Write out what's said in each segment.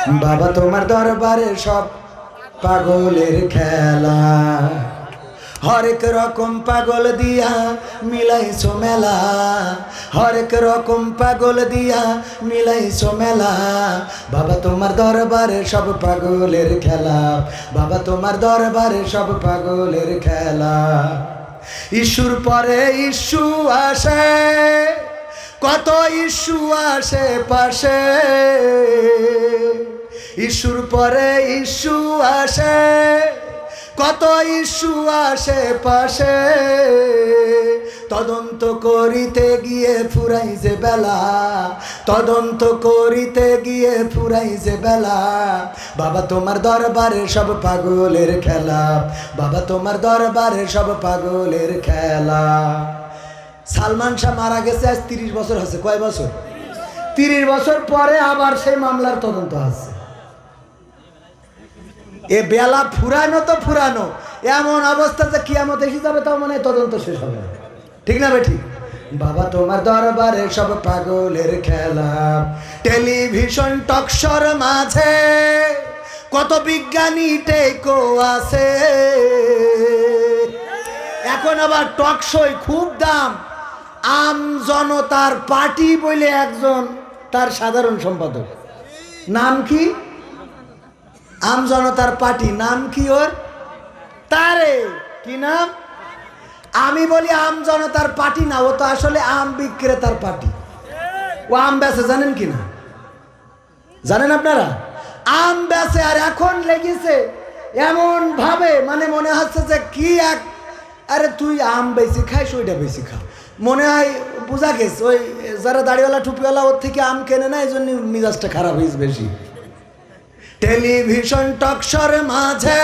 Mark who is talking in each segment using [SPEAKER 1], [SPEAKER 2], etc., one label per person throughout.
[SPEAKER 1] বাবা তোমার দরবারে সব পাগলের খেলা, হরেক রকম পাগল দিয়া মিলাইছো মেলা, হরেক রকম পাগল দিয়া মিলাইছো মেলা। বাবা তোমার দরবারে সব পাগলের খেলা, বাবা তোমার দরবারে সব পাগলের খেলা। ইস্যুর পরে ইস্যু আসে, কত ইস্যু আসে পাশে, ইস্যুর পরে ইস্যু আসে, কত ইস্যু আসে পাশে। তদন্ত করিতে গিয়ে ফুরাই যে বেলা, তদন্ত করিতে গিয়ে ফুরাই যে বেলা। বাবা তোমার দরবারে সব পাগলের খেলা, বাবা তোমার দরবারে সব পাগলের খেলা। সালমান শাহ মারা গেছে আজ 30 বছর হচ্ছে। কয় বছর? 30 বছর পরে আবার সেই মামলার তদন্ত আছে। এ বেলা ফুরানো তো ফুরানো, এমন অবস্থা যে কিয়ামত এসে যাবে তাও মনে হয় তদন্ত শেষ হবে না। ঠিক না বেঠিক? বাবা তোমার দরবারে সব পাগলের খেলা। টেলিভিশন টকশোর মাঝে কত বিজ্ঞানী টেকো আছে, এখন আবার টকশোয় খুব দাম। আম জনতার পার্টি বলে একজন তার সাধারণ সম্পাদক, নাম কি? আম জনতার পার্টি, নাম কি ওর? তারে কি নাম? আমি বলি আম জনতার পার্টি না, ও তো আসলে আম বিক্রেতার পার্টি। ও আম বেচে, জানেন কি না? জানেন আপনারা? আম বেচে। আর এখন লেগেছে এমন ভাবে, মানে মনে হচ্ছে যে কি এক, আরে তুই আম বেশি খাইস ওইটা বেশি খা, মনে হয় বোঝা গেছে। ওই যারা দাড়িওয়ালা টুপিওয়ালা ওর থেকে আম কেনে না, এই জন্য মিজাজটা খারাপ হয়েছে বেশি। টেলিভিশন টকশোর মাঝে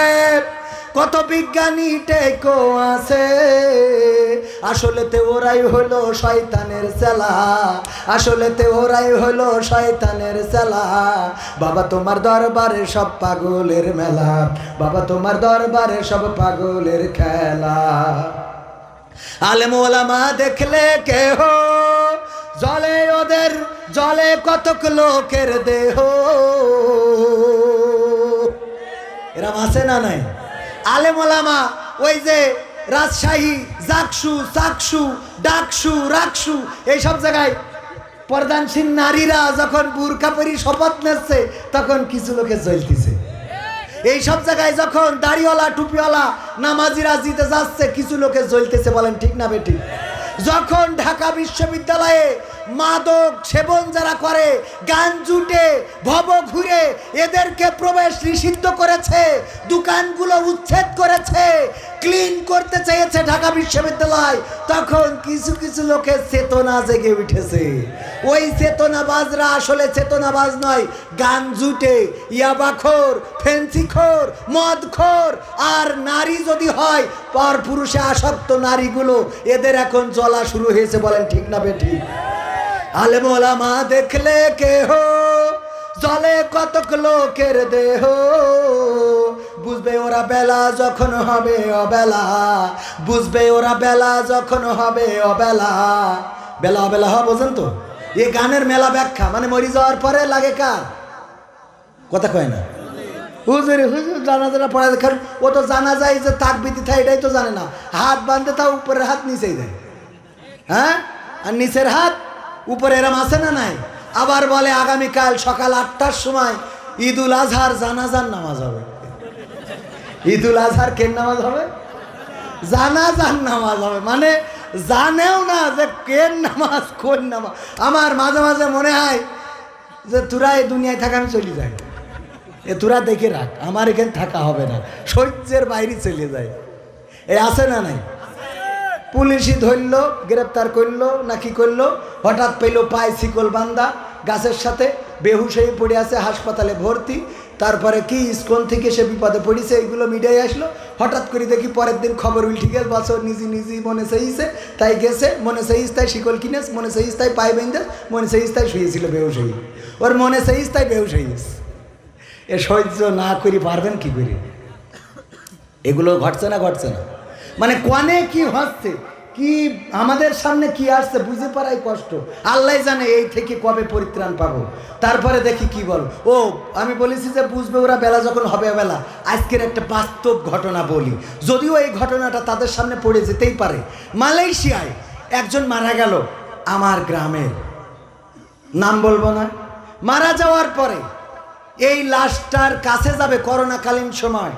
[SPEAKER 1] কত বিজ্ঞানী টেকো আছে, আসলেতে ওরাই হলো শয়তানের চেলা, আসলেতে ওরাই হলো শয়তানের চেলা। বাবা তোমার দরবারে সব পাগলের মেলা, বাবা তোমার দরবারে সব পাগলের খেলা। আলেম ওলামা দেখলে কেহ জলে, ওদের জলে কতক লোকের দেহ। এরম আছে না নাই? আলেম ওলামা ওই যে রাজশাহী, জাকসু, চাকসু, ডাকসু, রাকসু এইসব জায়গায় প্রধানশীল নারীরা যখন বুরকা পরি শপথ নিচ্ছে তখন কিছু লোকে জ্বলতেছে। এই সব জায়গায় যখন দাড়িওয়ালা টুপিওয়ালা নামাজিরা জিতে যাচ্ছে কিছু লোকে জ্বলতেছে। বলেন ঠিক না বেঠিক? যখন ঢাকা বিশ্ববিদ্যালয়ে মাদক সেবন যারা করে, গান জুটে, ভব ঘুরে, এদেরকে প্রবেশ নিষিদ্ধ করেছে, দোকানগুলো উচ্ছেদ করেছে, ক্লিন করতে চেয়েছে ঢাকা বিশ্ববিদ্যালয়, তখন কিছু কিছু লোকের চেতনা জেগে উঠেছে। ওই চেতনাবাজরা আসলে চেতনাবাজ নয়, গান জুটে, ইয়াবাখোর, ফেন্সিখোর, মদখোর। আর নারী যদি হয় পর পুরুষে আসক্ত নারীগুলো, এদের এখন জ্বলা শুরু হয়েছে। বলেন ঠিক না বেঠিক? আলেম ওলামা দেখলে কেহ জলে কতক লোকের দেহ, বুঝবে ওরা বেলা যখন হবে অবেলা, বুঝবে ওরা বেলা যখন হবে অবেলা। বেলা অবেলা হয় বোঝেন তো? এই গানের মেলা ব্যাখ্যা, মানে মরি যাওয়ার পরে লাগে কার কথা কয় না? হুজুরে হুজুর জানাজানা পড়া দেখার, ও তো জানা যায় যে তাকবিতি থাকে এটাই তো জানে না। হাত বাঁধতে তাও উপরের হাত নিচেই দেয়, হ্যাঁ, আর নিচের হাত উপরে, এরম আছে না নাই? আবার বলে আগামীকাল সকাল 8টার সময় ঈদুল আজহার জানাজার নামাজ হবে। ঈদুল আজহার কেন নামাজ হবে? জানাজার নামাজ হবে, মানে জানেও না যে কেন নামাজ কোন নামাজ। আমার মাঝে মাঝে মনে হয় যে তোরা এই দুনিয়ায় থাকা, আমি চলে যাই, এ তোরা দেখে রাখ, আমার এখানে থাকা হবে না, সহ্যের বাইরে চলে যায়। এই আছে না নাই? পুলিশই ধরলো, গ্রেপ্তার করলো না কি করলো, হঠাৎ পেলো পায়ে শিকল বান্ধা গাছের সাথে, বেহুশ হয়ে পড়ে আছে, হাসপাতালে ভর্তি। তারপরে কি ইস্কন থেকে সে বিপদে পড়েছে, এইগুলো মিডিয়ায় আসলো। হঠাৎ করে দেখি পরের দিন খবর উল্টে গেছে, বছর নিজে নিজেই মনে চাইছে তাই গেছে, মনে চাইছ তাই শিকল কিনেছ, মনে চাইছ তাই পায়ে বেঁধেছ, মনে চাইছ তাই শুয়েছিল বেহুশ হয়ে, ওর মনে চাইছ তাই বেহুশ হয়েছে। এ সহ্য না করি পারবেন কি করে? এগুলো ঘটছে না ঘটছে না, মানে কনে কি হচ্ছে কি আমাদের সামনে কি আসছে বুঝে পারাই কষ্ট। আল্লাহ জানে এই থেকে কবে পরিত্রাণ পাবো। তারপরে দেখি কি বল। ও আমি বলেছি যে বুঝবে ওরা বেলা যখন হবে বেলা। আজকের একটা বাস্তব ঘটনা বলি, যদিও এই ঘটনাটা তাদের সামনে পড়ে যেতেই পারে। মালয়েশিয়ায় একজন মারা গেল আমার গ্রামের, নাম বলবো না। মারা যাওয়ার পরে এই লাশটার কাছে যাবে করোনাকালীন সময়,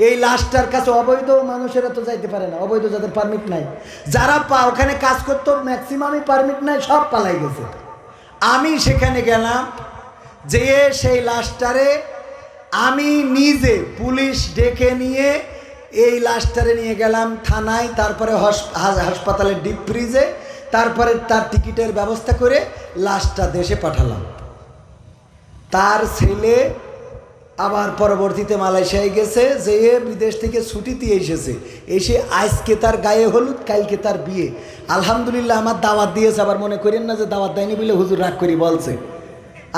[SPEAKER 1] এই লাশটার কাছে অবৈধ মানুষেরা তো যাইতে পারে না, অবৈধ যাদের পারমিট নাই, যারা ওখানে কাজ করতো ম্যাক্সিমামই পারমিট নাই, সব পালাই গেছে। আমি সেখানে গেলাম, যেয়ে সেই লাশটারে আমি নিজে পুলিশ ডেকে নিয়ে এই লাশটারে নিয়ে গেলাম থানায়, তারপরে হাসপাতালের ডিপ ফ্রিজে, তারপরে তার টিকিটের ব্যবস্থা করে লাশটা দেশে পাঠালাম। তার ছেলে আবার পরবর্তীতে মালয়েশিয়ায় গেছে, যে বিদেশ থেকে ছুটিতে এসেছে, এসে আজকে তার গায়ে হলুদ, কালকে তার বিয়ে। আলহামদুলিল্লাহ আমার দাওয়াত দিয়েছে, আবার মনে করেন না যে দাওয়াত দেয়নি বলে হুজুর রাগ করি বলছে।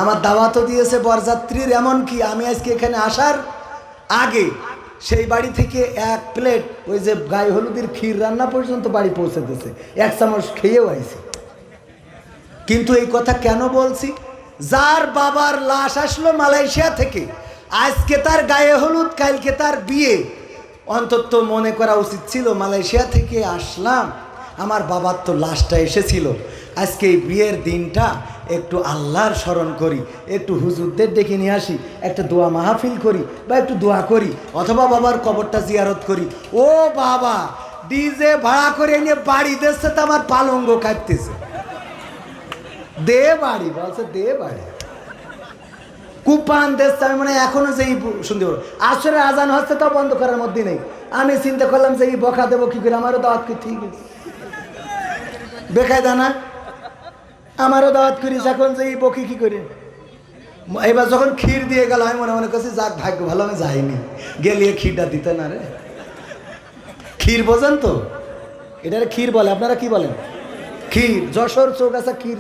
[SPEAKER 1] আমার দাওয়াতও দিয়েছে বরযাত্রীর, এমনকি আমি আজকে এখানে আসার আগে সেই বাড়ি থেকে 1 প্লেট ওই যে গায়ে হলুদের ক্ষীর রান্না পর্যন্ত বাড়ি পৌঁছে দিয়েছে, 1 চামচ খেয়েও আইছে। কিন্তু এই কথা কেন বলছি? যার বাবার লাশ আসলো মালয়েশিয়া থেকে, আজকে তার গায়ে হলুদ, কালকে তার বিয়ে, অন্তত মনে করা উচিত ছিল মালয়েশিয়া থেকে আসলাম, আমার বাবার তো লাশটা এসেছিল, আজকে এই বিয়ের দিনটা একটু আল্লাহর স্মরণ করি, একটু হুজুরদের ডেকে নিয়ে আসি, একটা দোয়া মাহফিল করি বা একটু দোয়া করি, অথবা বাবার কবরটা জিয়ারত করি। ও বাবা, ডিজে ভাড়া করে নিয়ে বাড়ি দিচ্ছে, তো আমার পালঙ্গ কাটতেছে। দে বাড়ি বলছে, দে বাড়ি কুপান দেশ। আমি মানে এখনো যে শুনতে পারবো, আসরে আজান হচ্ছে তাও বন্ধ করার মধ্যে নেই। আমি চিন্তা করলাম যে এই বকা দেবো কি করে, আমারও দাওয়াত করি, ঠিক আছে বেকায় দানা, আমারও দাওয়াত করিস এখন যে এই বকি কি করে। এবার যখন ক্ষীর দিয়ে গেল, আমি মনে করছি যাক ভাগ্য ভালো আমি যাইনি, গেলিয়ে ক্ষীরটা দিতে না রে। ক্ষীর বোঝেন তো, এটারে ক্ষীর বলে, আপনারা কি বলেন? ক্ষীর। যশোর চৌগাছা ক্ষীর।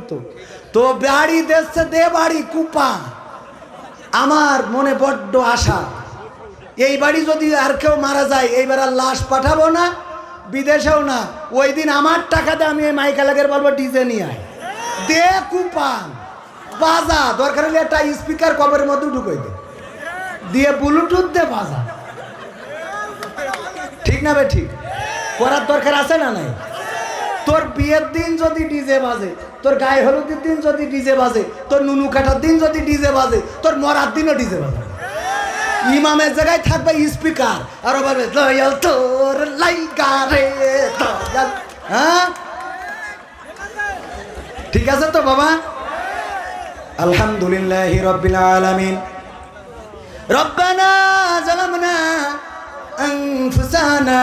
[SPEAKER 1] তো বাড়ি দেখছে, দে বাড়ি কুপা। আমার মনে বড্ড আশা, এই বাড়ি যদি আর কেউ মারা যায়, এইবার আর লাশ পাঠাবো না, বিদেশেও না। ওই দিন আমার টাকাতে আমি এই মাইকালাগের বলবো ডিজে নিয়ে আয়, দে কুপান বাজা, দরকার হলে একটা স্পিকার কবরের মধ্যে ঢুকাই দে, দিয়ে ব্লুটুথ দে বাজা। ঠিক না বে ঠিক? করার দরকার আছে না নাই? তোর বিয়ের দিন যদি ডিজে বাজে, তোর গায়ে হলুদের দিন যদি ডিজে বাজে, তোর নুনু কাটার দিন যদি ডিজে বাজে, তোর মরার দিনও ডিজে বাজে। ইমামের জায়গায় থাকবে স্পিকার, আর বলবে দয়াল তোর লাইগা রে দয়াল। হ্যাঁ ঠিক আছে তো বাবা? আলহামদুলিল্লাহি রাব্বিল আলামিন। রব্বানা জালামনা আনফুসানা